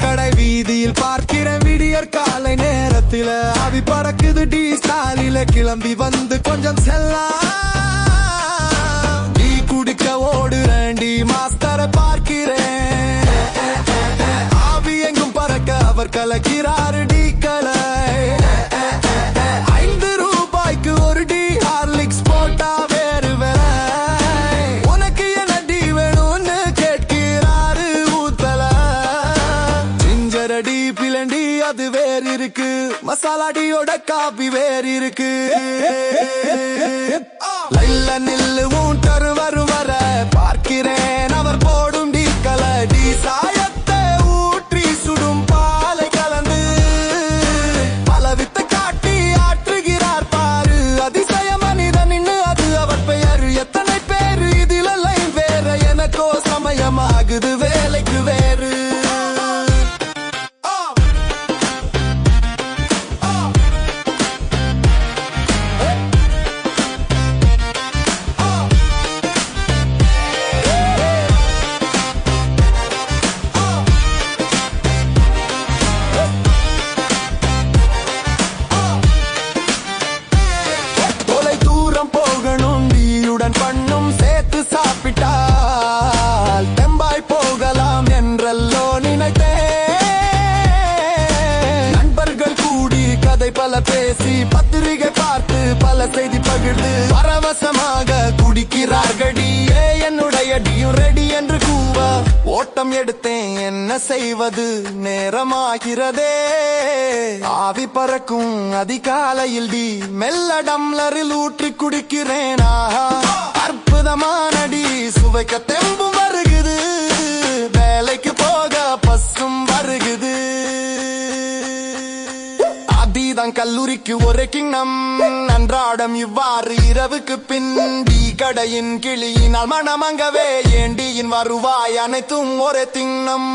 கடை வீதியில் பார்க்கிறேன் விடியற் காலை நேரத்தில அவி பறக்குது டீ ஸ்டாலில கிளம்பி வந்து கொஞ்சம் செல்லாம் டீ குடிக்க ஓடுறேன் டி மாஸ்டரை பார்க்கிறேன் ஆவி எங்கும் பறக்க அவர் கலக்கிறாரு டீ கலை 5 ரூபாய்க்கு ஒரு டீ ஹார்லிக்ஸ் போட்டா வேறு வேலை உனக்கு என்ன டீ வேணும்னு கேட்கிறாரு ஊத்தல ஜிஞ்சரடி பிளண்டி அது வேறு இருக்கு மசாலாடியோட காபி வேறு இருக்கு லைல நில்லு ஊட்டரு வரும் வர பார்க்கிறேன் அவர் போடும் டீ கலை டீ சாயத்தை ஊற்றி சுடும் பாலை கலந்து பல வித்த காட்டி ஆற்றுகிறார் பாரு அதிசய மனிதன் அது அவர் பெயர் எத்தனை பேரு இதில் வேற எனக்கோ சமயமாகுது வேலைக்கு வேறு பண்ணும் சேர்த்து சாப்பிட்டால் தெம்பாய் போகலாம் என்றல்லோ நினைத்தேன் நண்பர்கள் கூடி கதை பல பேசி பத்திரிகை பார்த்து பல செய்தி பகிர்ந்து பரவசமாக குடிக்கிறார்கள் என்னுடைய டியும் ரெடி என்று கூவ ஓட்டம் எடுத்தேன் என்ன செய்வது நேரமாகிறதே ஆவி பறக்கும் அதிகாலையில் டி மெல்ல டம்ளரில் ஊற்றி குடிக்கிறேன் அற்புதமான டி சுவைக்க தெம்பும் வருகுது வேலைக்கு போக பசும் வருகுது அதிதான் கல்லூரிக்கு ஒரு கிண்ணம் அன்றாடம் இவ்வாறு இரவுக்கு பின் டி கடையின் கிளியினால் மனமங்கவே ஏண்டியின் வருவாய் அனைத்தும் ஒரே திண்ணம்